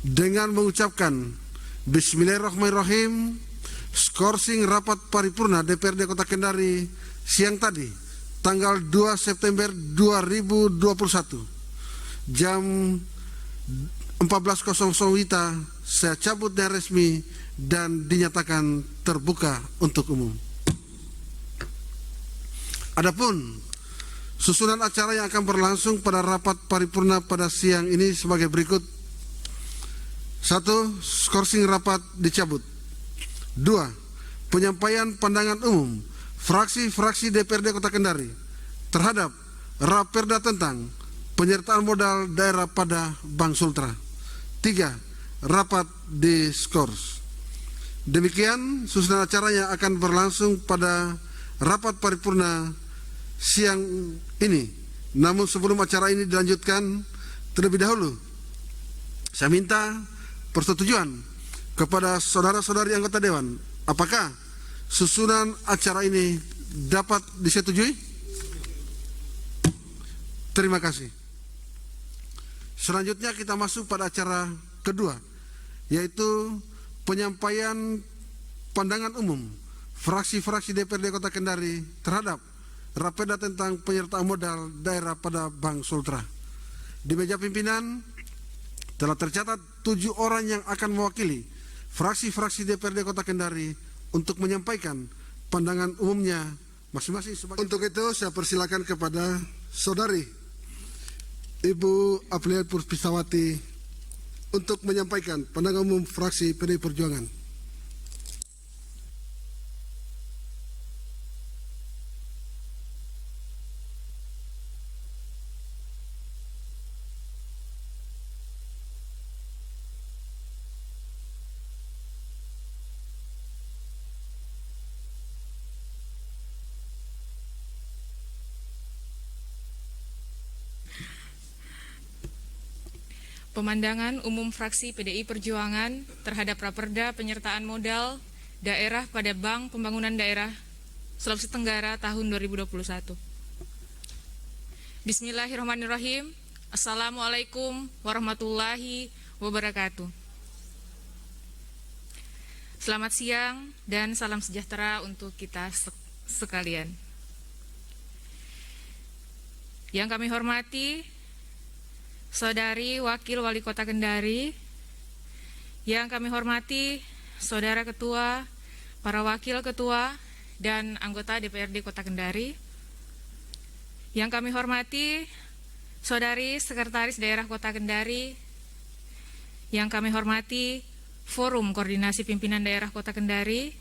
dengan mengucapkan Bismillahirrahmanirrahim. Skorsing rapat paripurna DPRD Kota Kendari siang tadi, tanggal 2 September 2021, jam 14.00 WITA, saya cabut dengan resmi dan dinyatakan terbuka untuk umum. Adapun susunan acara yang akan berlangsung pada rapat paripurna pada siang ini sebagai berikut. 1. Skorsing rapat dicabut. 2. Penyampaian pandangan umum fraksi-fraksi DPRD Kota Kendari terhadap Raperda tentang penyertaan modal daerah pada Bank Sultra. 3. Rapat diskors. Demikian susunan acara yang akan berlangsung pada rapat paripurna siang ini. Namun sebelum acara ini dilanjutkan, terlebih dahulu saya minta persetujuan kepada saudara-saudari anggota Dewan. Apakah susunan acara ini dapat disetujui? Terima kasih. Selanjutnya kita masuk pada acara kedua, yaitu penyampaian pandangan umum fraksi-fraksi DPRD Kota Kendari terhadap Raperda tentang penyertaan modal daerah pada Bank Sultra. Di meja pimpinan telah tercatat 7 orang yang akan mewakili fraksi-fraksi DPRD Kota Kendari untuk menyampaikan pandangan umumnya masing-masing. Untuk itu saya persilakan kepada saudari Ibu Aprilia Puspitawati untuk menyampaikan pandangan umum fraksi PDI Perjuangan. Pemandangan umum fraksi PDI Perjuangan terhadap Raperda penyertaan modal daerah pada Bank Pembangunan Daerah Sulawesi Tenggara tahun 2021. Bismillahirrahmanirrahim. Assalamualaikum warahmatullahi wabarakatuh. Selamat siang dan salam sejahtera untuk kita sekalian. Yang kami hormati Saudari Wakil Wali Kota Kendari, yang kami hormati Saudara Ketua, para Wakil Ketua, dan anggota DPRD Kota Kendari, yang kami hormati Saudari Sekretaris Daerah Kota Kendari, yang kami hormati Forum Koordinasi Pimpinan Daerah Kota Kendari,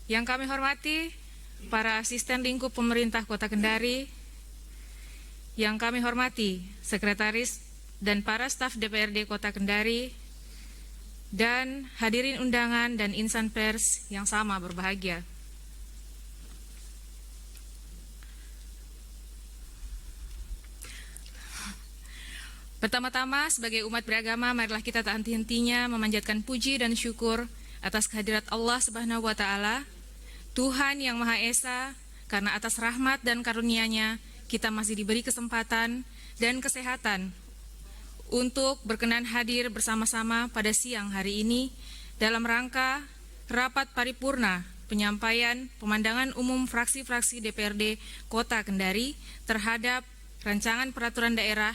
yang kami hormati para asisten lingkup pemerintah Kota Kendari, yang kami hormati Sekretaris dan para staf DPRD Kota Kendari, dan hadirin undangan dan insan pers yang sama berbahagia. Pertama-tama, sebagai umat beragama, marilah kita tak henti-hentinya memanjatkan puji dan syukur atas kehadirat Allah Subhanahu wa Ta'ala, Tuhan yang Maha Esa, karena atas rahmat dan karunia-Nya kita masih diberi kesempatan dan kesehatan untuk berkenan hadir bersama-sama pada siang hari ini dalam rangka rapat paripurna penyampaian pemandangan umum fraksi-fraksi DPRD Kota Kendari terhadap rancangan peraturan daerah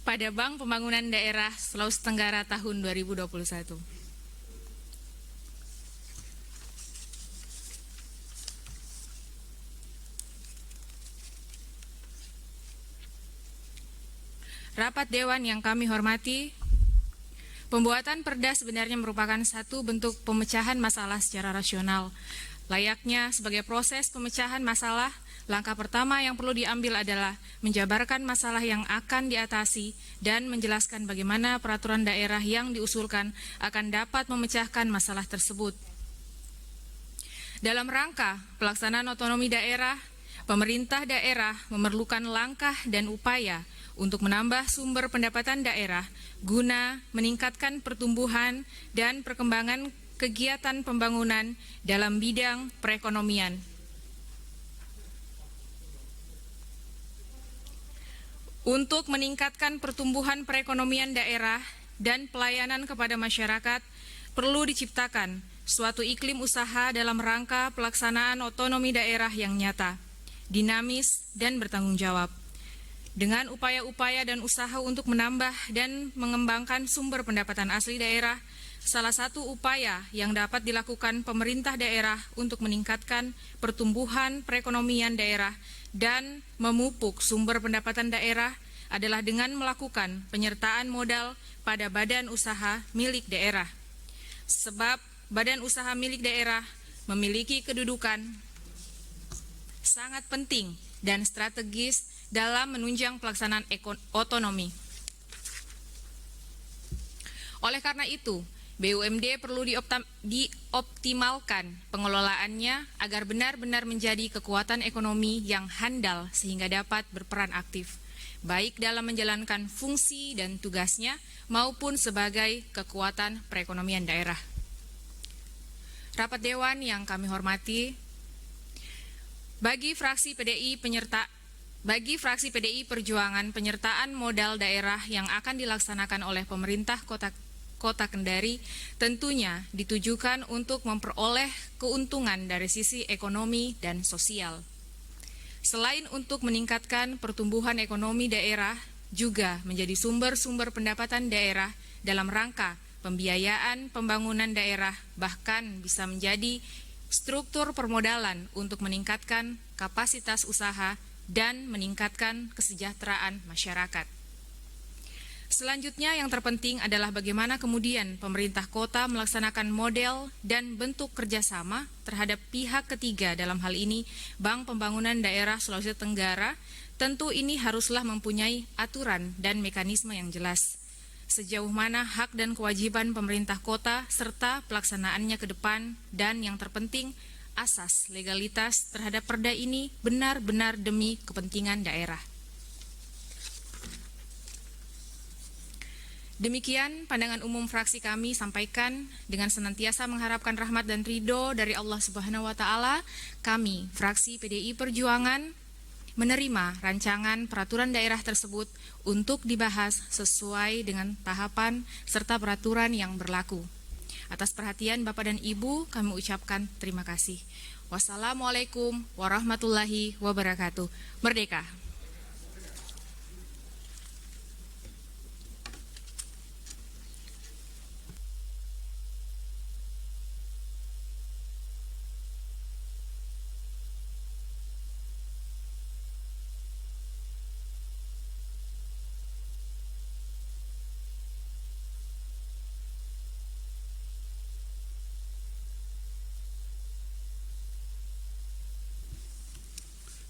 pada Bank Pembangunan Daerah Sulawesi Tenggara tahun 2021. Rapat Dewan yang kami hormati, pembuatan perda sebenarnya merupakan satu bentuk pemecahan masalah secara rasional. Layaknya sebagai proses pemecahan masalah, langkah pertama yang perlu diambil adalah menjabarkan masalah yang akan diatasi dan menjelaskan bagaimana peraturan daerah yang diusulkan akan dapat memecahkan masalah tersebut. Dalam rangka pelaksanaan otonomi daerah, pemerintah daerah memerlukan langkah dan upaya untuk menambah sumber pendapatan daerah guna meningkatkan pertumbuhan dan perkembangan kegiatan pembangunan dalam bidang perekonomian. Untuk meningkatkan pertumbuhan perekonomian daerah dan pelayanan kepada masyarakat, perlu diciptakan suatu iklim usaha dalam rangka pelaksanaan otonomi daerah yang nyata, dinamis, dan bertanggung jawab. Dengan upaya-upaya dan usaha untuk menambah dan mengembangkan sumber pendapatan asli daerah, salah satu upaya yang dapat dilakukan pemerintah daerah untuk meningkatkan pertumbuhan perekonomian daerah dan memupuk sumber pendapatan daerah adalah dengan melakukan penyertaan modal pada badan usaha milik daerah. Sebab badan usaha milik daerah memiliki kedudukan sangat penting dan strategis dalam menunjang pelaksanaan otonomi. Oleh karena itu, BUMD perlu dioptimalkan pengelolaannya agar benar-benar menjadi kekuatan ekonomi yang handal sehingga dapat berperan aktif, baik dalam menjalankan fungsi dan tugasnya maupun sebagai kekuatan perekonomian daerah. Rapat Dewan yang kami hormati, bagi fraksi PDI Perjuangan, penyertaan modal daerah yang akan dilaksanakan oleh pemerintah Kota Kendari tentunya ditujukan untuk memperoleh keuntungan dari sisi ekonomi dan sosial. Selain untuk meningkatkan pertumbuhan ekonomi daerah, juga menjadi sumber-sumber pendapatan daerah dalam rangka pembiayaan pembangunan daerah, bahkan bisa menjadi struktur permodalan untuk meningkatkan kapasitas usaha dan meningkatkan kesejahteraan masyarakat. Selanjutnya yang terpenting adalah bagaimana kemudian pemerintah kota melaksanakan model dan bentuk kerjasama terhadap pihak ketiga, dalam hal ini Bank Pembangunan Daerah Sulawesi Tenggara. Tentu ini haruslah mempunyai aturan dan mekanisme yang jelas. Sejauh mana hak dan kewajiban pemerintah kota serta pelaksanaannya ke depan, dan yang terpenting asas legalitas terhadap perda ini benar-benar demi kepentingan daerah. Demikian pandangan umum fraksi kami sampaikan. Dengan senantiasa mengharapkan rahmat dan ridho dari Allah Subhanahu wa Ta'ala, kami fraksi PDI Perjuangan menerima rancangan peraturan daerah tersebut untuk dibahas sesuai dengan tahapan serta peraturan yang berlaku. Atas perhatian Bapak dan Ibu, kami ucapkan terima kasih. Wassalamualaikum warahmatullahi wabarakatuh. Merdeka!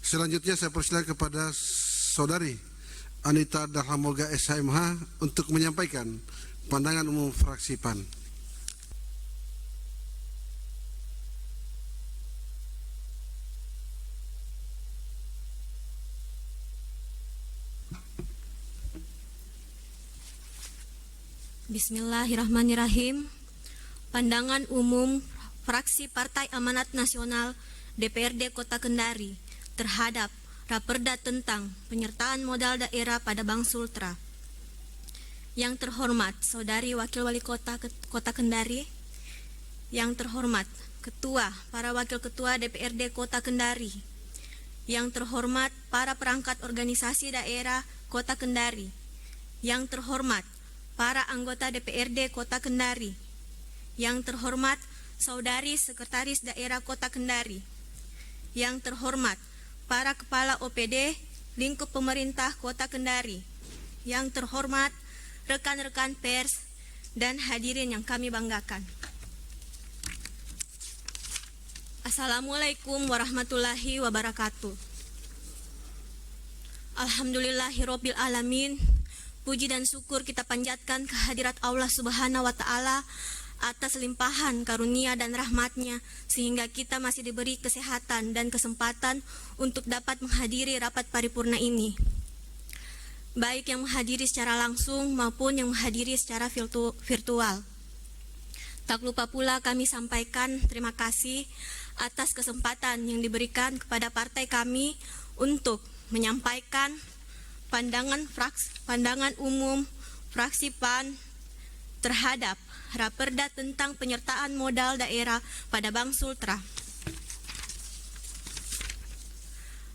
Selanjutnya saya persilakan kepada Saudari Anita Dahamoga SHMH untuk menyampaikan pandangan umum fraksi PAN. Bismillahirrahmanirrahim. Pandangan umum fraksi Partai Amanat Nasional DPRD Kota Kendari terhadap Raperda tentang penyertaan modal daerah pada Bank Sultra. Yang terhormat Saudari Wakil Wali Kota Kota Kendari, yang terhormat Ketua, para Wakil Ketua DPRD Kota Kendari, yang terhormat para perangkat organisasi daerah Kota Kendari, yang terhormat para anggota DPRD Kota Kendari, yang terhormat Saudari Sekretaris Daerah Kota Kendari, yang terhormat para kepala OPD lingkup pemerintah Kota Kendari, yang terhormat rekan-rekan pers dan hadirin yang kami banggakan. Assalamualaikum warahmatullahi wabarakatuh. Alhamdulillahirabbil alamin. Puji dan syukur kita panjatkan kehadirat Allah Subhanahu wa Ta'ala atas limpahan karunia dan rahmatnya, sehingga kita masih diberi kesehatan dan kesempatan untuk dapat menghadiri rapat paripurna ini, baik yang menghadiri secara langsung maupun yang menghadiri secara virtual. Tak lupa pula kami sampaikan terima kasih atas kesempatan yang diberikan kepada partai kami untuk menyampaikan pandangan umum fraksi PAN terhadap Raperda tentang penyertaan modal daerah pada Bank Sultra.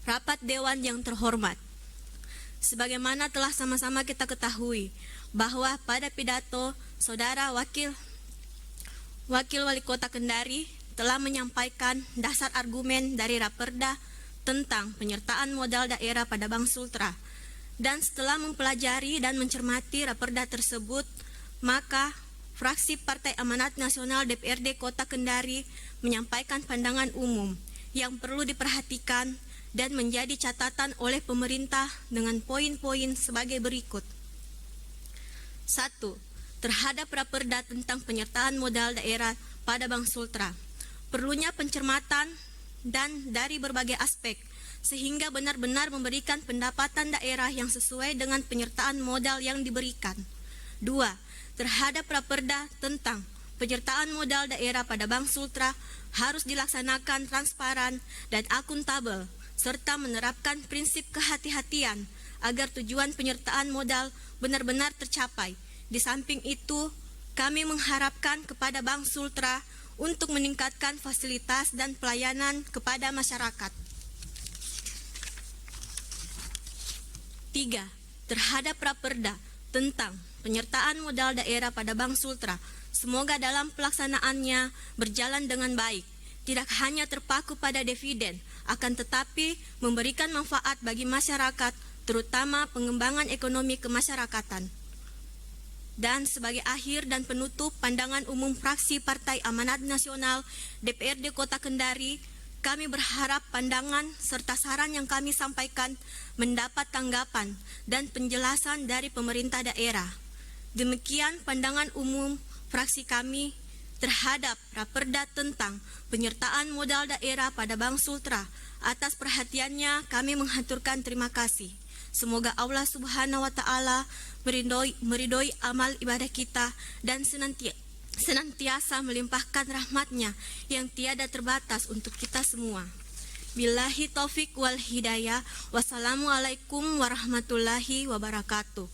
Rapat Dewan yang terhormat, sebagaimana telah sama-sama kita ketahui bahwa pada pidato Saudara Wakil Wali Kota Kendari telah menyampaikan dasar argumen dari Raperda tentang penyertaan modal daerah pada Bank Sultra. Dan setelah mempelajari dan mencermati Raperda tersebut, maka fraksi Partai Amanat Nasional DPRD Kota Kendari menyampaikan pandangan umum yang perlu diperhatikan dan menjadi catatan oleh pemerintah dengan poin-poin sebagai berikut. 1. Terhadap Raperda tentang penyertaan modal daerah pada Bank Sultra, perlunya pencermatan dan dari berbagai aspek, sehingga benar-benar memberikan pendapatan daerah yang sesuai dengan penyertaan modal yang diberikan. 2. Terhadap Raperda tentang penyertaan modal daerah pada Bank Sultra harus dilaksanakan transparan dan akuntabel, serta menerapkan prinsip kehati-hatian agar tujuan penyertaan modal benar-benar tercapai. Di samping itu, kami mengharapkan kepada Bank Sultra untuk meningkatkan fasilitas dan pelayanan kepada masyarakat. 3. Terhadap Raperda tentang penyertaan modal daerah pada Bank Sultra, semoga dalam pelaksanaannya berjalan dengan baik, tidak hanya terpaku pada dividen, akan tetapi memberikan manfaat bagi masyarakat, terutama pengembangan ekonomi kemasyarakatan. Dan sebagai akhir dan penutup pandangan umum fraksi Partai Amanat Nasional DPRD Kota Kendari, kami berharap pandangan serta saran yang kami sampaikan mendapat tanggapan dan penjelasan dari pemerintah daerah. Demikian pandangan umum fraksi kami terhadap Raperda tentang penyertaan modal daerah pada Bank Sultra. Atas perhatiannya kami menghaturkan terima kasih. Semoga Allah Subhanahu wa Ta'ala meridhoi amal ibadah kita dan senantiasa melimpahkan rahmat-Nya yang tiada terbatas untuk kita semua. Billahi taufik wal hidayah. Wassalamualaikum warahmatullahi wabarakatuh.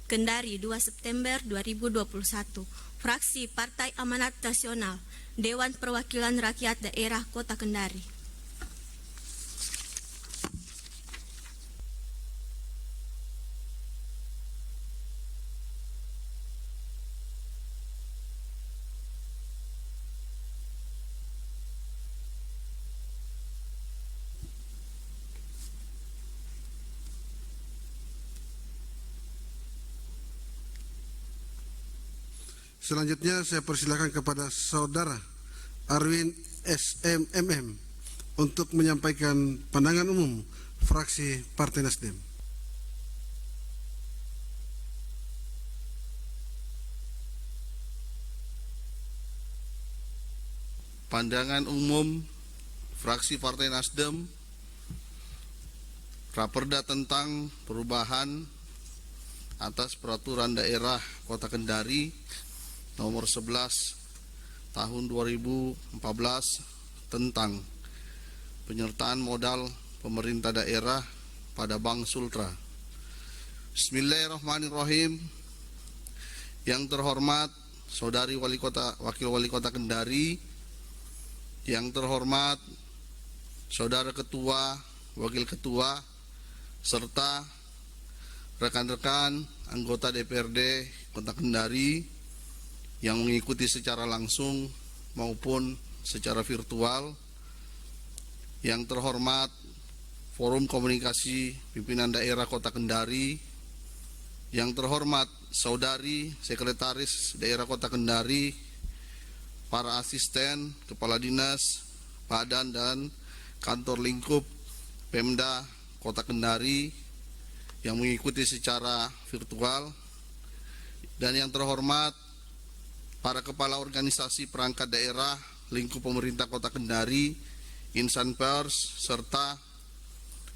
Kendari, 2 September 2021. Fraksi Partai Amanat Nasional, Dewan Perwakilan Rakyat Daerah Kota Kendari. Selanjutnya saya persilakan kepada Saudara Arwin SMMM untuk menyampaikan pandangan umum fraksi Partai Nasdem. Pandangan umum fraksi Partai Nasdem, Raperda tentang perubahan atas peraturan daerah Kota Kendari nomor 11 tahun 2014 tentang penyertaan modal pemerintah daerah pada Bank Sultra. Bismillahirrahmanirrahim. Yang terhormat Saudari Wakil Wali Kota Kendari, yang terhormat Saudara Ketua, Wakil Ketua, serta rekan-rekan anggota DPRD Kota Kendari yang mengikuti secara langsung maupun secara virtual. Yang terhormat Forum Komunikasi Pimpinan Daerah Kota Kendari, yang terhormat Saudari Sekretaris Daerah Kota Kendari, para asisten, kepala dinas, badan dan kantor lingkup Pemda Kota Kendari yang mengikuti secara virtual, dan yang terhormat para kepala organisasi perangkat daerah lingkup pemerintah Kota Kendari, insan pers, serta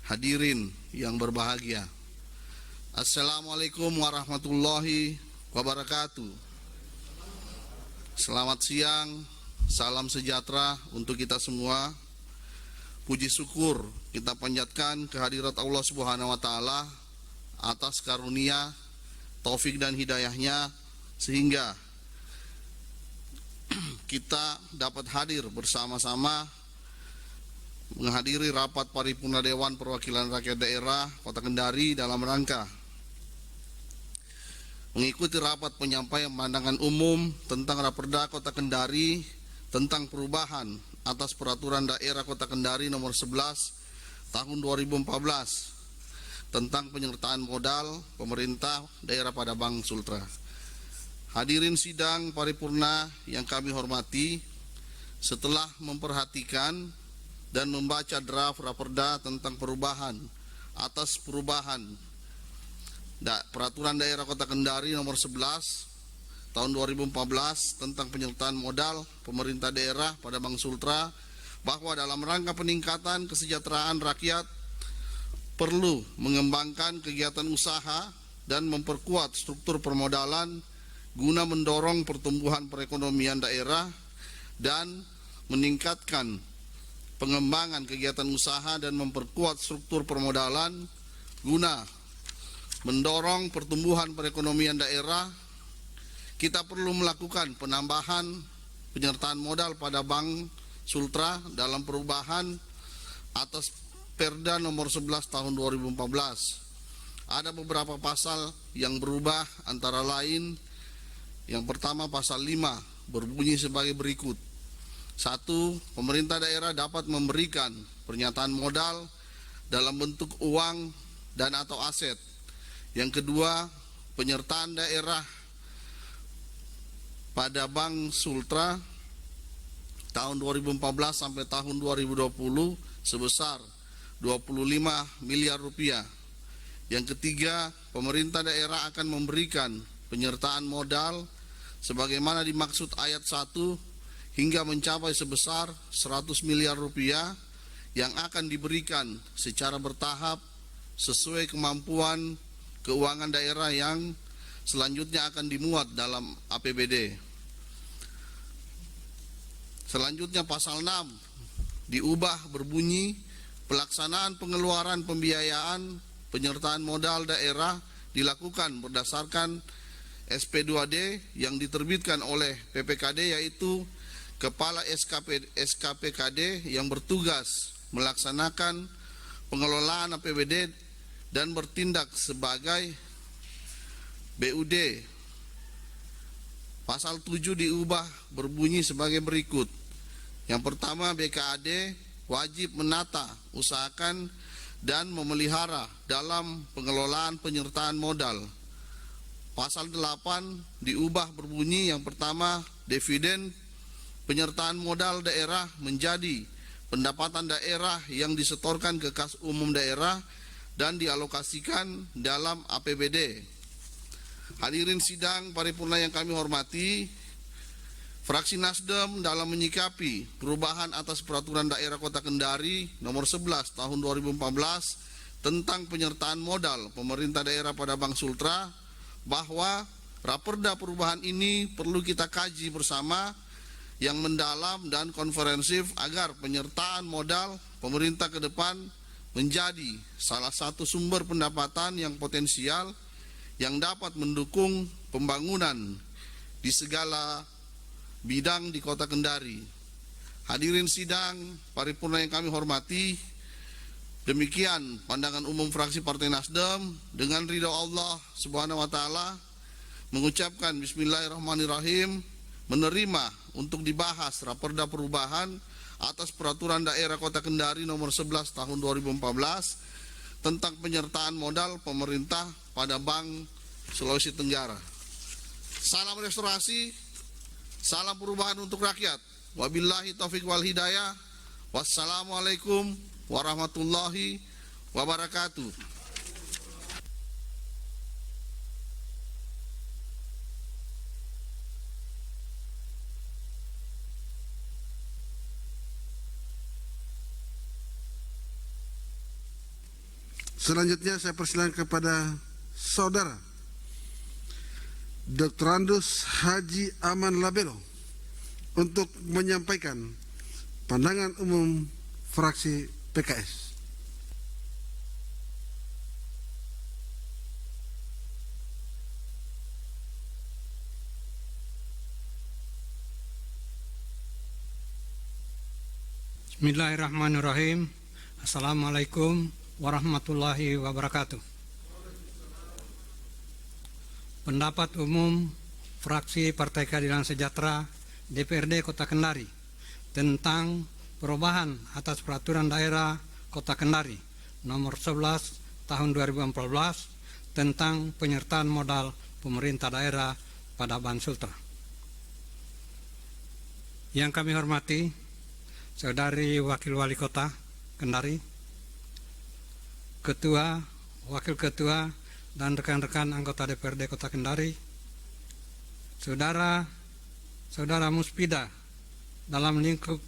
hadirin yang berbahagia. Assalamualaikum warahmatullahi wabarakatuh. Selamat siang, salam sejahtera untuk kita semua. puji syukur kita panjatkan kehadirat Allah Subhanahu wa taala atas karunia, taufik dan hidayahnya sehingga kita dapat hadir bersama-sama menghadiri rapat paripurna Dewan Perwakilan Rakyat Daerah Kota Kendari dalam rangka mengikuti rapat penyampaian pandangan umum tentang Raperda Kota Kendari tentang perubahan atas Peraturan Daerah Kota Kendari nomor 11 tahun 2014 tentang penyertaan modal pemerintah daerah pada Bank Sultra. Hadirin sidang paripurna yang kami hormati, setelah memperhatikan dan membaca draft Raperda tentang perubahan atas Peraturan Daerah Kota Kendari nomor 11 tahun 2014 tentang penyertaan modal pemerintah daerah pada Bank Sultra, bahwa dalam rangka peningkatan kesejahteraan rakyat perlu mengembangkan kegiatan usaha dan memperkuat struktur permodalan guna mendorong pertumbuhan perekonomian daerah dan meningkatkan pengembangan kegiatan usaha dan memperkuat struktur permodalan guna mendorong pertumbuhan perekonomian daerah. Kita perlu melakukan penambahan penyertaan modal pada Bank Sultra dalam perubahan atas Perda nomor 11 tahun 2014. Ada beberapa pasal yang berubah, antara lain yang pertama pasal 5 berbunyi sebagai berikut. 1. Pemerintah daerah dapat memberikan pernyataan modal dalam bentuk uang dan atau aset. Yang kedua, penyertaan daerah pada Bank Sultra tahun 2014 sampai tahun 2020 sebesar 25 miliar rupiah. Yang ketiga, pemerintah daerah akan memberikan penyertaan modal sebagaimana dimaksud ayat 1 hingga mencapai sebesar 100 miliar rupiah yang akan diberikan secara bertahap sesuai kemampuan keuangan daerah yang selanjutnya akan dimuat dalam APBD. Selanjutnya pasal 6 diubah berbunyi pelaksanaan pengeluaran pembiayaan penyertaan modal daerah dilakukan berdasarkan SP2D yang diterbitkan oleh PPKD, yaitu Kepala SKPKD yang bertugas melaksanakan pengelolaan APBD dan bertindak sebagai BUD. Pasal 7 diubah berbunyi sebagai berikut. Yang pertama, BKAD wajib menata, usahakan, dan memelihara dalam pengelolaan penyertaan modal. Pasal 8 diubah berbunyi yang pertama, dividen penyertaan modal daerah menjadi pendapatan daerah yang disetorkan ke kas umum daerah dan dialokasikan dalam APBD. Hadirin sidang paripurna yang kami hormati, fraksi Nasdem dalam menyikapi perubahan atas Peraturan Daerah Kota Kendari nomor 11 tahun 2014 tentang penyertaan modal pemerintah daerah pada Bank Sultra, bahwa Raperda perubahan ini perlu kita kaji bersama yang mendalam dan komprehensif agar penyertaan modal pemerintah ke depan menjadi salah satu sumber pendapatan yang potensial yang dapat mendukung pembangunan di segala bidang di Kota Kendari. Hadirin sidang paripurna yang kami hormati, demikian pandangan umum fraksi Partai Nasdem. Dengan ridho Allah Subhanahu wa taala, mengucapkan bismillahirrahmanirrahim, menerima untuk dibahas Raperda perubahan atas Peraturan Daerah Kota Kendari nomor 11 tahun 2014 tentang penyertaan modal pemerintah pada Bank Sulawesi Tenggara. Salam restorasi, salam perubahan untuk rakyat. Wabillahi taufiq wal hidayah. Wassalamualaikum warahmatullahi wabarakatuh. Selanjutnya saya persilakan kepada Saudara Dr. Andus Haji Aman Labelo untuk menyampaikan pandangan umum fraksi PKS. Bismillahirrahmanirrahim. Assalamualaikum warahmatullahi wabarakatuh. Pendapat umum fraksi Partai Keadilan Sejahtera DPRD Kota Kendari tentang perubahan atas peraturan daerah Kota Kendari nomor 11 tahun 2014 tentang penyertaan modal pemerintah daerah pada Band Sultra. Yang kami hormati Saudari Wakil Wali Kota Kendari, Ketua, Wakil Ketua, dan rekan-rekan anggota DPRD Kota Kendari, Saudara Muspida dalam lingkup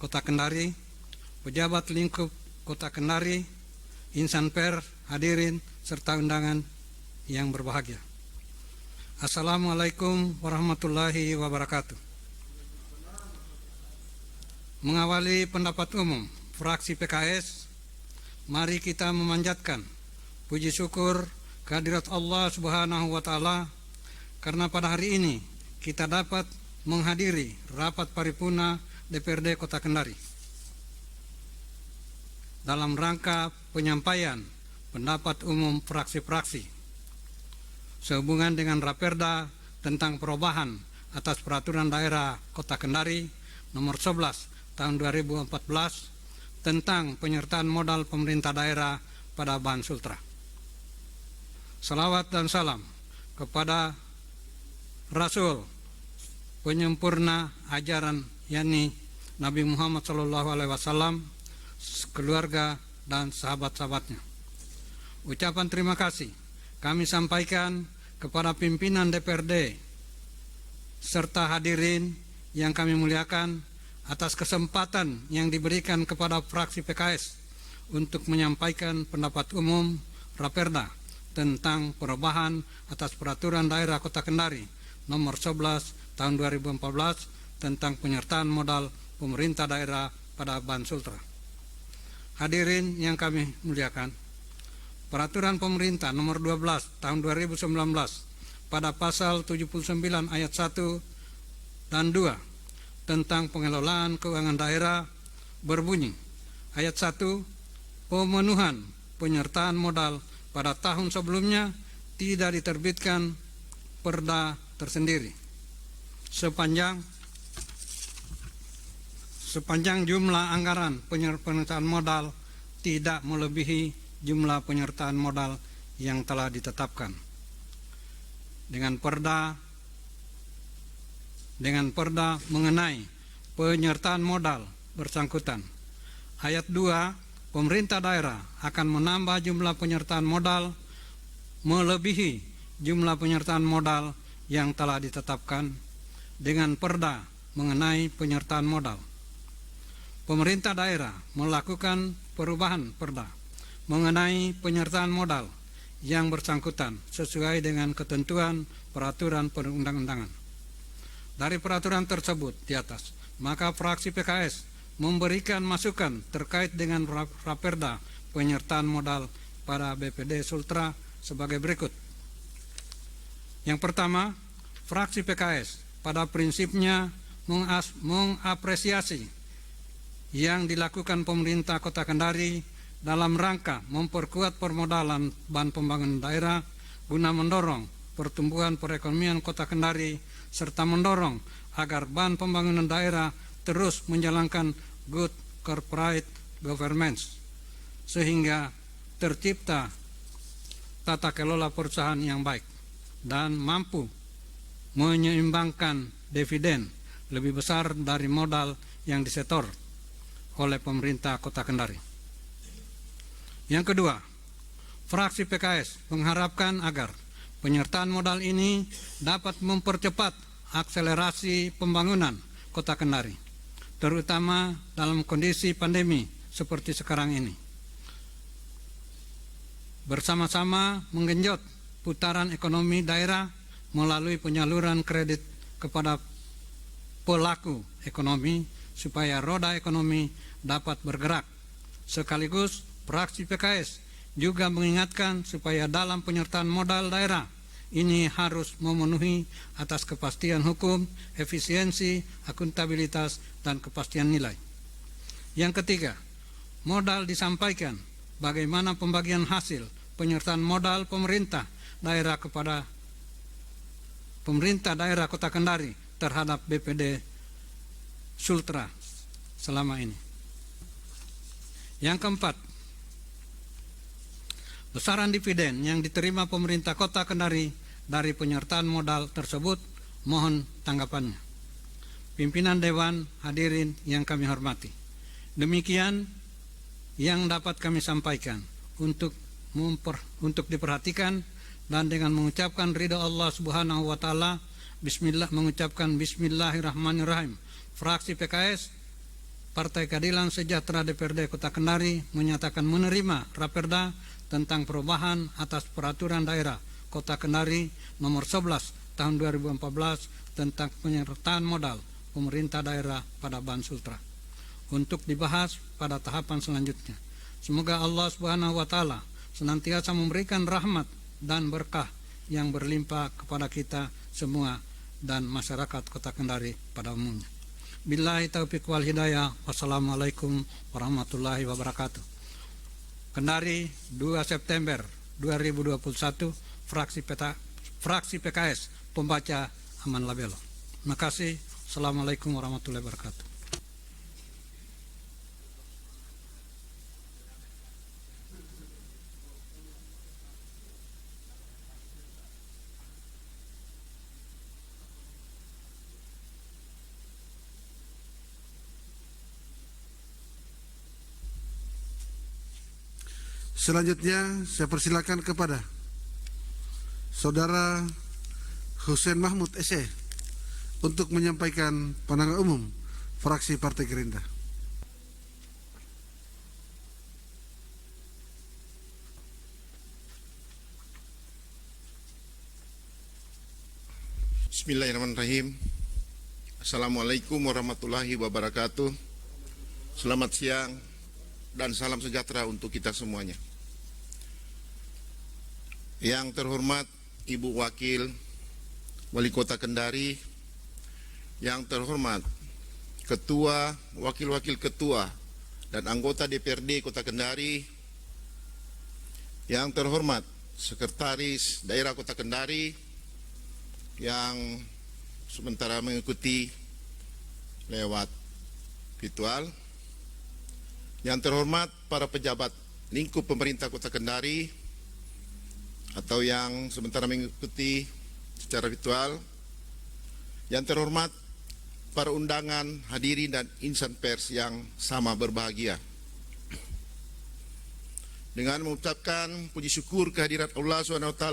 Kota Kendari, pejabat lingkup Kota Kendari, insan pers, hadirin, serta undangan yang berbahagia. Assalamualaikum warahmatullahi wabarakatuh. Mengawali pendapat umum fraksi PKS, mari kita memanjatkan puji syukur kehadirat Allah Subhanahu wa Ta'ala karena pada hari ini kita dapat menghadiri rapat paripurna DPRD Kota Kendari dalam rangka penyampaian pendapat umum fraksi-fraksi sehubungan dengan Raperda tentang perubahan atas peraturan daerah Kota Kendari nomor 11 tahun 2014 tentang penyertaan modal pemerintah daerah pada Band Sultra. Salawat dan salam kepada Rasul penyempurna ajaran yakni Nabi Muhammad SAW, keluarga dan sahabat-sahabatnya. Ucapan terima kasih kami sampaikan kepada pimpinan DPRD serta hadirin yang kami muliakan atas kesempatan yang diberikan kepada fraksi PKS untuk menyampaikan pendapat umum Raperda tentang perubahan atas peraturan daerah Kota Kendari nomor 11 tahun 2014 tentang penyertaan modal pemerintah daerah pada Band Sultra. Hadirin yang kami muliakan, peraturan pemerintah nomor 12 tahun 2019 pada pasal 79 ayat 1 dan 2 tentang pengelolaan keuangan daerah berbunyi, ayat 1, pemenuhan penyertaan modal pada tahun sebelumnya tidak diterbitkan perda tersendiri sepanjang jumlah anggaran penyertaan modal tidak melebihi jumlah penyertaan modal yang telah ditetapkan dengan perda mengenai penyertaan modal bersangkutan. Ayat 2, pemerintah daerah akan menambah jumlah penyertaan modal melebihi jumlah penyertaan modal yang telah ditetapkan dengan perda mengenai penyertaan modal. Pemerintah daerah melakukan perubahan perda mengenai penyertaan modal yang bersangkutan sesuai dengan ketentuan peraturan perundang-undangan. Dari peraturan tersebut di atas, maka fraksi PKS memberikan masukan terkait dengan Raperda penyertaan modal pada BPD Sultra sebagai berikut. Yang pertama, fraksi PKS pada prinsipnya mengapresiasi yang dilakukan pemerintah Kota Kendari dalam rangka memperkuat permodalan bahan pembangunan daerah guna mendorong pertumbuhan perekonomian Kota Kendari serta mendorong agar bahan pembangunan daerah terus menjalankan good corporate governance sehingga tercipta tata kelola perusahaan yang baik dan mampu menyeimbangkan dividen lebih besar dari modal yang disetor oleh pemerintah Kota Kendari. Yang kedua, fraksi PKS mengharapkan agar penyertaan modal ini dapat mempercepat akselerasi pembangunan Kota Kendari, terutama dalam kondisi pandemi seperti sekarang ini. Bersama-sama menggenjot putaran ekonomi daerah melalui penyaluran kredit kepada pelaku ekonomi supaya roda ekonomi dapat bergerak Sekaligus fraksi PKS juga mengingatkan supaya dalam penyertaan modal daerah ini harus memenuhi atas kepastian hukum, efisiensi, akuntabilitas, dan kepastian nilai. Yang ketiga, modal disampaikan bagaimana pembagian hasil penyertaan modal pemerintah daerah kepada pemerintah daerah Kota Kendari terhadap BPD Sultra selama ini. Yang keempat, besaran dividen yang diterima pemerintah Kota Kendari dari penyertaan modal tersebut mohon tanggapannya. Pimpinan Dewan, hadirin yang kami hormati. Demikian yang dapat kami sampaikan untuk diperhatikan, dan dengan mengucapkan ridho Allah Subhanahu wa taala, mengucapkan bismillahirrahmanirrahim. Fraksi PKS Partai Keadilan Sejahtera DPRD Kota Kendari menyatakan menerima Raperda tentang perubahan atas peraturan daerah Kota Kendari nomor 11 tahun 2014 tentang penyertaan modal pemerintah daerah pada Ban Sultra untuk dibahas pada tahapan selanjutnya. Semoga Allah Subhanahu wa taala senantiasa memberikan rahmat dan berkah yang berlimpah kepada kita semua dan masyarakat Kota Kendari pada umumnya. Billahi taufiq wal hidayah. Wassalamualaikum warahmatullahi wabarakatuh. Kendari 2 September 2021, fraksi PKS, pembaca Aman Labelo. Terima kasih. Assalamualaikum warahmatullahi wabarakatuh. Selanjutnya saya persilakan kepada Saudara Hussein Mahmud SE untuk menyampaikan pandangan umum fraksi Partai Gerindra. Bismillahirrahmanirrahim. Assalamualaikum warahmatullahi wabarakatuh. Selamat siang dan salam sejahtera untuk kita semuanya. Yang terhormat Ibu Wakil Wali Kota Kendari, yang terhormat Ketua, Wakil-Wakil Ketua, dan anggota DPRD Kota Kendari, yang terhormat Sekretaris Daerah Kota Kendari, yang sementara mengikuti lewat virtual, yang terhormat para pejabat lingkup pemerintah Kota Kendari, atau yang sementara mengikuti secara virtual, yang terhormat para undangan, hadirin dan insan pers yang sama berbahagia. Dengan mengucapkan puji syukur kehadirat Allah SWT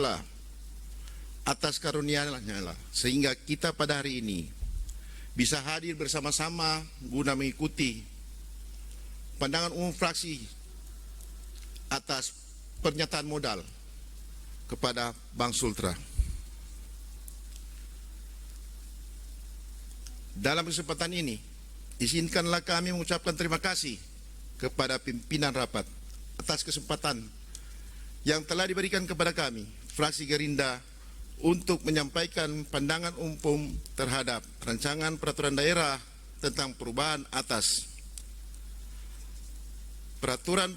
atas karunia-Nya lah, sehingga kita pada hari ini bisa hadir bersama-sama guna mengikuti pandangan umum fraksi atas pernyataan modal kepada Bank Sultra. Dalam kesempatan ini, izinkanlah kami mengucapkan terima kasih kepada pimpinan rapat atas kesempatan yang telah diberikan kepada kami, fraksi Gerindra, untuk menyampaikan pandangan umum terhadap rancangan peraturan daerah tentang perubahan atas peraturan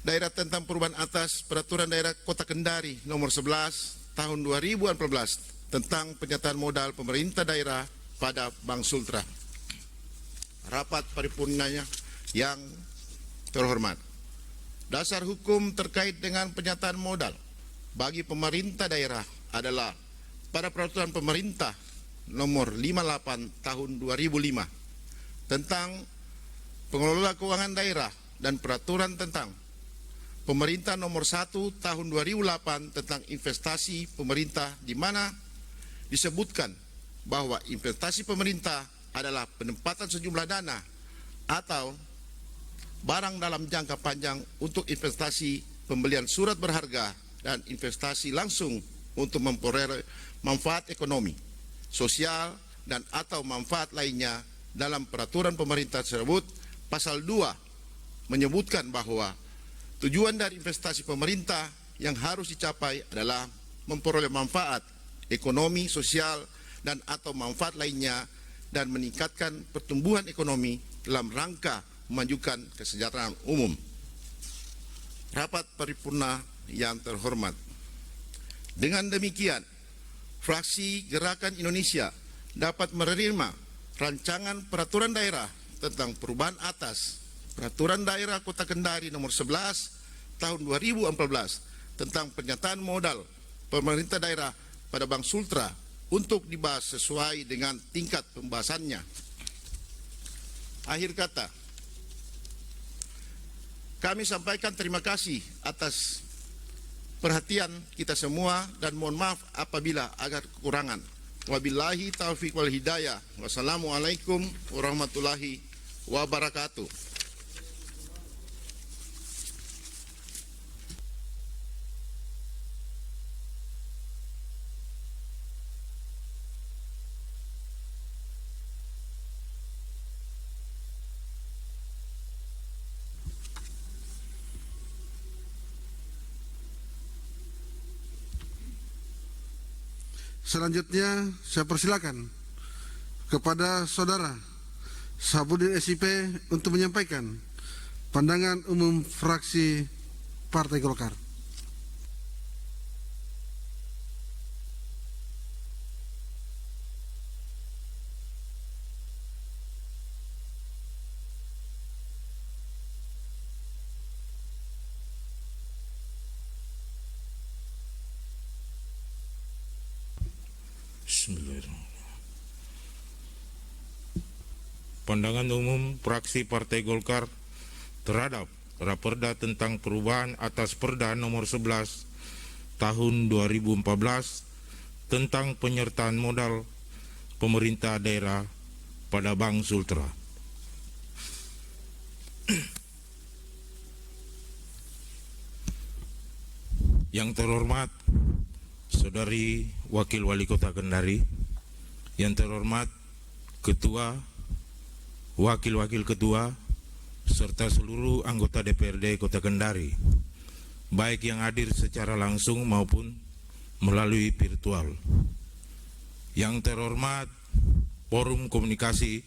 daerah tentang perubahan atas peraturan daerah Kota Kendari nomor 11 tahun 2014 tentang penyertaan modal pemerintah daerah pada Bank Sultra. Rapat paripurnanya yang terhormat, dasar hukum terkait dengan penyertaan modal bagi pemerintah daerah adalah pada peraturan pemerintah nomor 58 tahun 2005 tentang pengelola keuangan daerah dan peraturan tentang pemerintah nomor 1 tahun 2008 tentang investasi pemerintah, di mana disebutkan bahwa investasi pemerintah adalah penempatan sejumlah dana atau barang dalam jangka panjang untuk investasi, pembelian surat berharga, dan investasi langsung untuk memperoleh manfaat ekonomi, sosial, dan atau manfaat lainnya dalam peraturan pemerintah tersebut. Pasal 2 menyebutkan bahwa tujuan dari investasi pemerintah yang harus dicapai adalah memperoleh manfaat ekonomi, sosial, dan atau manfaat lainnya dan meningkatkan pertumbuhan ekonomi dalam rangka memajukan kesejahteraan umum. Rapat paripurna yang terhormat. Dengan demikian, fraksi Gerakan Indonesia dapat menerima rancangan peraturan daerah tentang perubahan atas Peraturan Daerah Kota Kendari nomor 11 tahun 2014 tentang pernyataan modal pemerintah daerah pada Bank Sultra untuk dibahas sesuai dengan tingkat pembahasannya. Akhir kata, kami sampaikan terima kasih atas perhatian kita semua dan mohon maaf apabila ada kekurangan. Wabillahi taufiq wal hidayah. Wassalamualaikum warahmatullahi wabarakatuh. Selanjutnya saya persilakan kepada saudara Sahabudin SIP untuk menyampaikan pandangan umum fraksi Partai Golkar. Bismillahirrahmanirrahim. Pandangan umum fraksi Partai Golkar terhadap Raperda tentang perubahan atas Perda nomor 11 tahun 2014 tentang penyertaan modal pemerintah daerah pada Bank Sultra. Yang terhormat Saudari Wakil Wali Kota Kendari, yang terhormat Ketua, Wakil-Wakil Ketua, serta seluruh anggota DPRD Kota Kendari, baik yang hadir secara langsung maupun melalui virtual. Yang terhormat Forum Komunikasi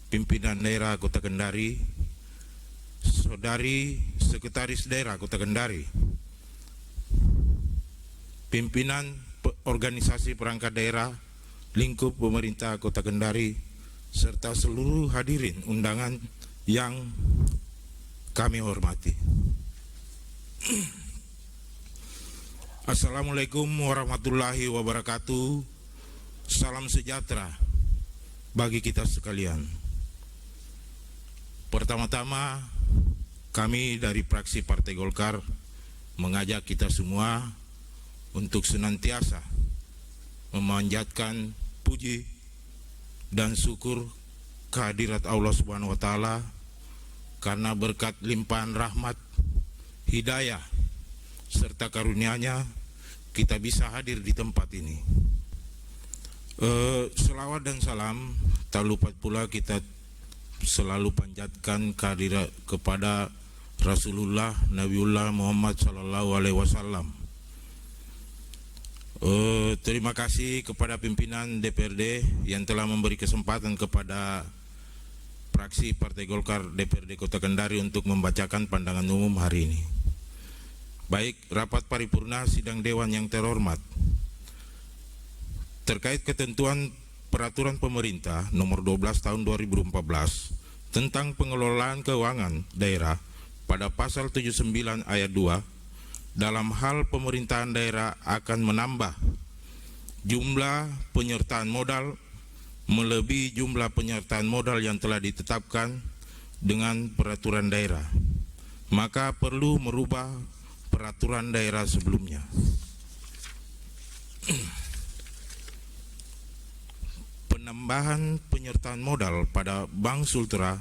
Pimpinan Daerah Kota Kendari, Saudari Sekretaris Daerah Kota Kendari, pimpinan organisasi perangkat daerah lingkup pemerintah Kota Kendari, serta seluruh hadirin undangan yang kami hormati. Assalamualaikum warahmatullahi wabarakatuh. Salam sejahtera bagi kita sekalian. Pertama-tama, kami dari fraksi Partai Golkar mengajak kita semua untuk senantiasa memanjatkan puji dan syukur kehadirat Allah Subhanahu wa taala karena berkat limpahan rahmat, hidayah serta karunia-Nya kita bisa hadir di tempat ini. Selawat dan salam tak lupa pula kita selalu panjatkan kehadirat kepada Rasulullah Nabiullah Muhammad sallallahu alaihi wasallam. Terima kasih kepada pimpinan DPRD yang telah memberi kesempatan kepada fraksi Partai Golkar DPRD Kota Kendari untuk membacakan pandangan umum hari ini. Baik, rapat paripurna sidang dewan yang terhormat. Terkait ketentuan peraturan pemerintah nomor 12 tahun 2014 tentang pengelolaan keuangan daerah pada pasal 79 ayat 2 dalam hal pemerintahan daerah akan menambah jumlah penyertaan modal melebihi jumlah penyertaan modal yang telah ditetapkan dengan peraturan daerah, maka perlu merubah peraturan daerah sebelumnya. Penambahan penyertaan modal pada Bank Sultra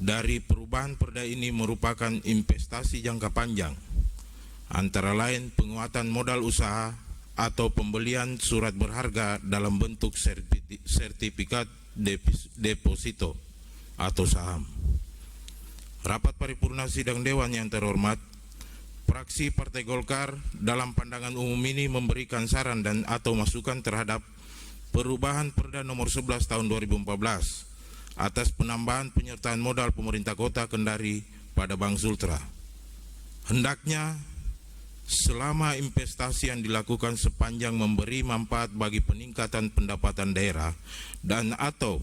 dari perubahan perda ini merupakan investasi jangka panjang, antara lain penguatan modal usaha atau pembelian surat berharga dalam bentuk sertifikat deposito atau saham. Rapat paripurna sidang Dewan yang terhormat, fraksi Partai Golkar dalam pandangan umum ini memberikan saran dan atau masukan terhadap perubahan Perda nomor 11 tahun 2014 atas penambahan penyertaan modal pemerintah Kota Kendari pada Bank Sultra. Hendaknya selama investasi yang dilakukan sepanjang memberi manfaat bagi peningkatan pendapatan daerah dan atau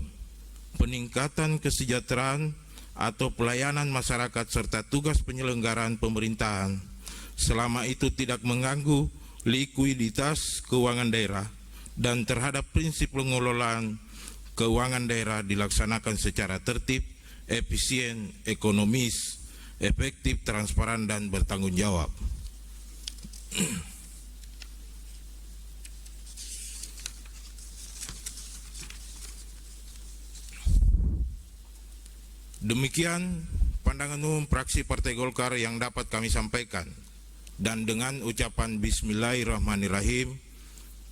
peningkatan kesejahteraan atau pelayanan masyarakat serta tugas penyelenggaraan pemerintahan selama itu tidak mengganggu likuiditas keuangan daerah dan terhadap prinsip pengelolaan keuangan daerah dilaksanakan secara tertib, efisien, ekonomis, efektif, transparan, dan bertanggung jawab. Demikian pandangan umum fraksi Partai Golkar yang dapat kami sampaikan. Dan dengan ucapan Bismillahirrahmanirrahim,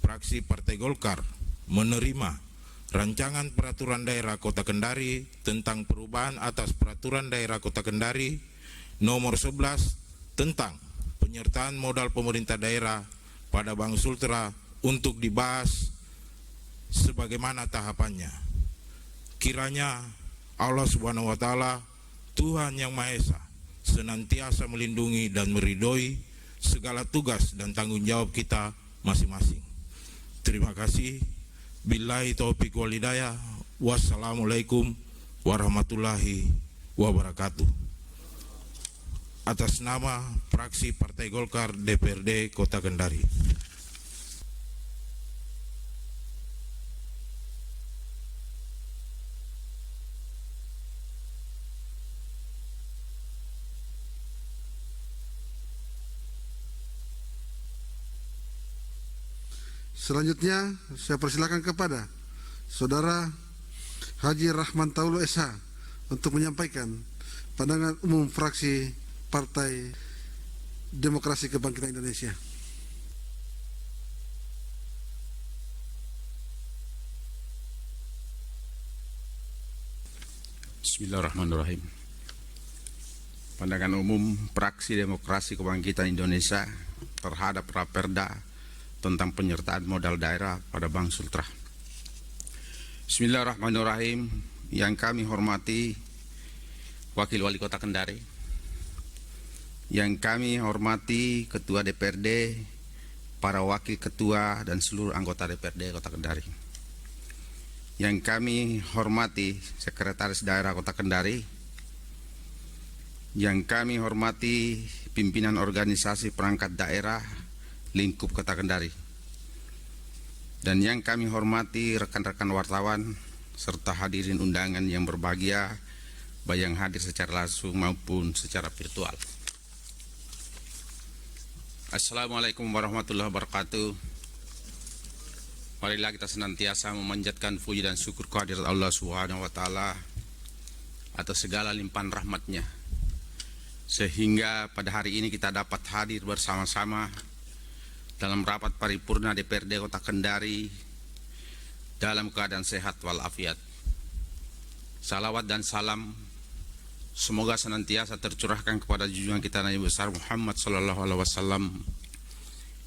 fraksi Partai Golkar menerima rancangan peraturan daerah Kota Kendari tentang perubahan atas peraturan daerah Kota Kendari nomor 11 tentang penyertaan modal pemerintah daerah pada Bank Sultra untuk dibahas sebagaimana tahapannya. Kiranya Allah Subhanahu wa Ta'ala, Tuhan yang Maha Esa, senantiasa melindungi dan meridhoi segala tugas dan tanggung jawab kita masing-masing. Terima kasih. Billahi taufiq wal hidayah. Wassalamualaikum warahmatullahi wabarakatuh. Atas nama fraksi Partai Golkar DPRD Kota Kendari. Selanjutnya saya persilakan kepada Saudara Haji Rahman Taulu SH untuk menyampaikan pandangan umum fraksi Partai Demokrasi Kebangkitan Indonesia. Bismillahirrahmanirrahim. Pandangan umum fraksi Demokrasi Kebangkitan Indonesia terhadap Raperda tentang penyertaan modal daerah pada Bank Sultra. Bismillahirrahmanirrahim. Yang kami hormati Wakil Wali Kota Kendari, yang kami hormati Ketua DPRD, para Wakil Ketua dan seluruh anggota DPRD Kota Kendari, yang kami hormati Sekretaris Daerah Kota Kendari, yang kami hormati pimpinan organisasi perangkat daerah lingkup Kota Kendari, dan yang kami hormati rekan-rekan wartawan serta hadirin undangan yang berbahagia, baik yang hadir secara langsung maupun secara virtual. Assalamualaikum warahmatullahi wabarakatuh. Marilah kita senantiasa memanjatkan puji dan syukur kehadirat Allah Subhanahu wa Ta'ala atas segala limpahan rahmatnya, sehingga pada hari ini kita dapat hadir bersama-sama dalam rapat paripurna DPRD Kota Kendari dalam keadaan sehat walafiat. Salawat dan salam semoga senantiasa tercurahkan kepada junjungan kita Nabi besar Muhammad sallallahu alaihi wasallam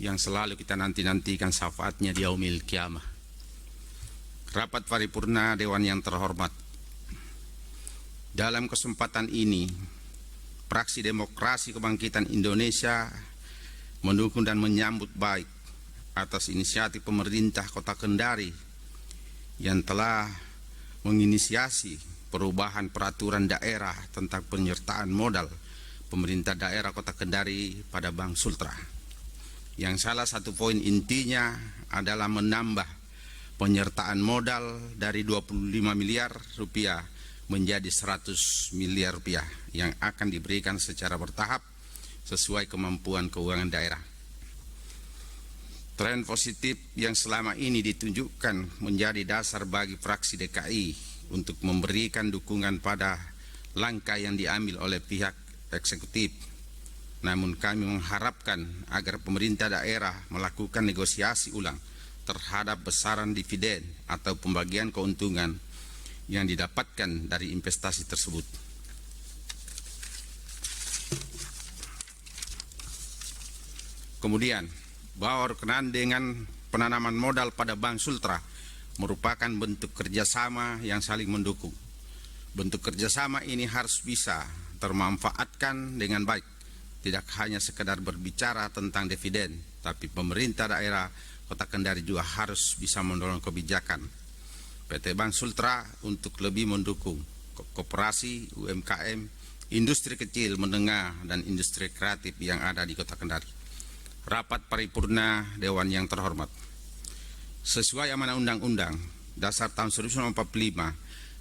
yang selalu kita nanti-nantikan syafaatnya di yaumil kiamah. Rapat paripurna Dewan yang terhormat, dalam kesempatan ini fraksi Demokrasi Kebangkitan Indonesia mendukung dan menyambut baik atas inisiatif pemerintah Kota Kendari yang telah menginisiasi perubahan peraturan daerah tentang penyertaan modal pemerintah daerah Kota Kendari pada Bank Sultra, yang salah satu poin intinya adalah menambah penyertaan modal dari 25 miliar rupiah menjadi 100 miliar rupiah yang akan diberikan secara bertahap sesuai kemampuan keuangan daerah. Tren positif yang selama ini ditunjukkan menjadi dasar bagi fraksi DKI untuk memberikan dukungan pada langkah yang diambil oleh pihak eksekutif. Namun kami mengharapkan agar pemerintah daerah melakukan negosiasi ulang terhadap besaran dividen atau pembagian keuntungan yang didapatkan dari investasi tersebut. Kemudian, bahwa berkenaan dengan penanaman modal pada Bank Sultra merupakan bentuk kerjasama yang saling mendukung. Bentuk kerjasama ini harus bisa termanfaatkan dengan baik, tidak hanya sekedar berbicara tentang dividen, tapi pemerintah daerah Kota Kendari juga harus bisa mendorong kebijakan PT Bank Sultra untuk lebih mendukung koperasi, UMKM, industri kecil, menengah, dan industri kreatif yang ada di Kota Kendari. Rapat paripurna Dewan yang terhormat, sesuai amanah Undang-Undang Dasar tahun 1945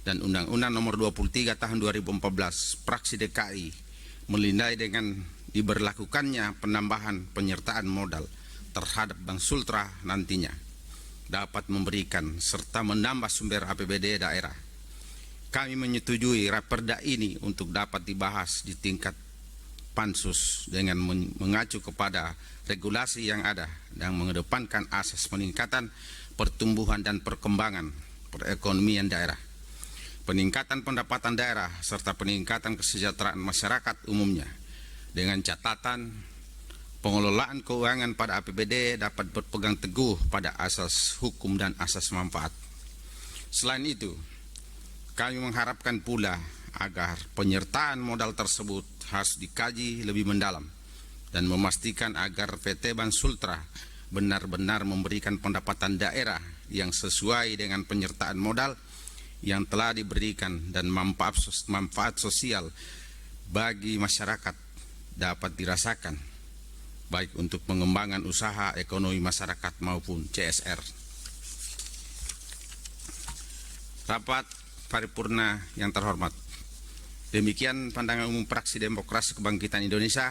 dan Undang-Undang Nomor 23 tahun 2014, Praksi DKI menilai dengan diberlakukannya penambahan penyertaan modal terhadap Bank Sultra nantinya dapat memberikan serta menambah sumber APBD daerah. Kami menyetujui raperda ini untuk dapat dibahas di tingkat Pansus dengan mengacu kepada regulasi yang ada dan mengedepankan asas peningkatan pertumbuhan dan perkembangan perekonomian daerah, peningkatan pendapatan daerah, serta peningkatan kesejahteraan masyarakat umumnya, dengan catatan pengelolaan keuangan pada APBD dapat berpegang teguh pada asas hukum dan asas manfaat. Selain itu, kami mengharapkan pula agar penyertaan modal tersebut harus dikaji lebih mendalam dan memastikan agar PT Bank Sultra benar-benar memberikan pendapatan daerah yang sesuai dengan penyertaan modal yang telah diberikan dan manfaat sosial bagi masyarakat dapat dirasakan, baik untuk pengembangan usaha ekonomi masyarakat maupun CSR. Rapat paripurna yang terhormat, demikian pandangan umum Fraksi Demokrasi Kebangkitan Indonesia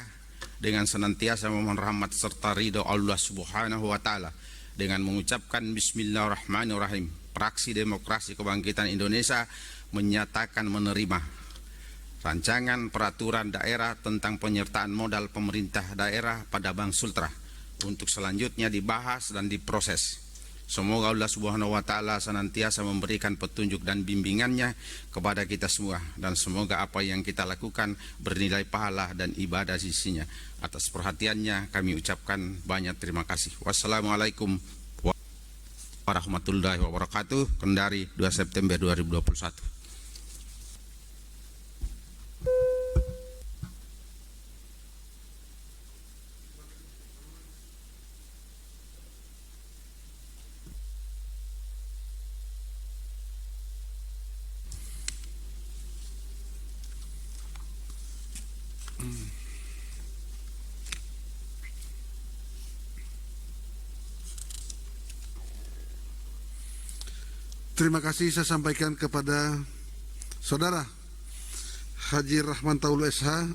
dengan senantiasa memohon rahmat serta ridho Allah Subhanahu wa Ta'ala dengan mengucapkan Bismillahirrahmanirrahim. Fraksi Demokrasi Kebangkitan Indonesia menyatakan menerima rancangan peraturan daerah tentang penyertaan modal pemerintah daerah pada Bank Sultra untuk selanjutnya dibahas dan diproses. Semoga Allah Subhanahu wa Ta'ala senantiasa memberikan petunjuk dan bimbingannya kepada kita semua, dan semoga apa yang kita lakukan bernilai pahala dan ibadah sisinya. Atas perhatiannya kami ucapkan banyak terima kasih. Wassalamualaikum warahmatullahi wabarakatuh. Kendari, 2 September 2021. Terima kasih saya sampaikan kepada Saudara Haji Rahman Taulu SH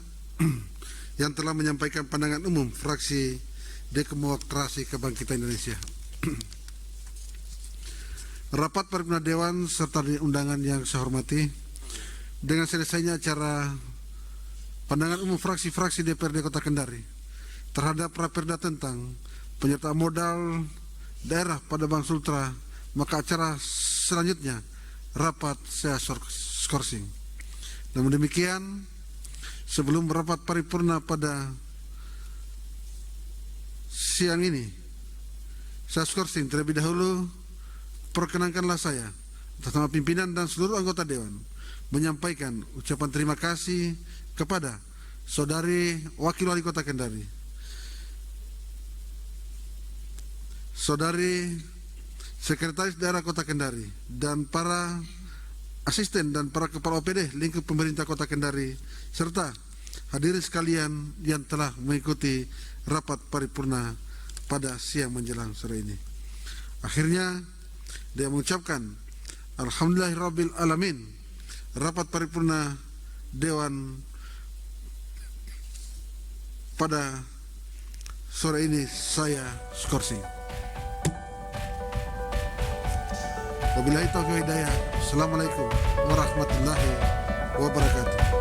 yang telah menyampaikan pandangan umum fraksi Demokrasi Kebangkitan Indonesia. Rapat paripurna Dewan serta undangan yang saya hormati, dengan selesainya acara pandangan umum fraksi-fraksi DPRD Kota Kendari terhadap raperda tentang penyertaan modal daerah pada Bank Sultra, maka acara selanjutnya rapat saya skorsing. Namun demikian, sebelum rapat paripurna pada siang ini, saya skorsing terlebih dahulu. Perkenankanlah saya atas nama pimpinan dan seluruh anggota Dewan menyampaikan ucapan terima kasih kepada Saudari Wakil Wali Kota Kendari, Saudari Sekretaris Daerah Kota Kendari, dan para asisten dan para kepala OPD lingkup pemerintah Kota Kendari, serta hadirin sekalian yang telah mengikuti rapat paripurna pada siang menjelang sore ini. Akhirnya dia mengucapkan Alhamdulillahirabbil alamin. Rapat paripurna Dewan pada sore ini saya skorsing. Wabillahi taufiq wal hidayah. Assalamualaikum warahmatullahi wabarakatuh.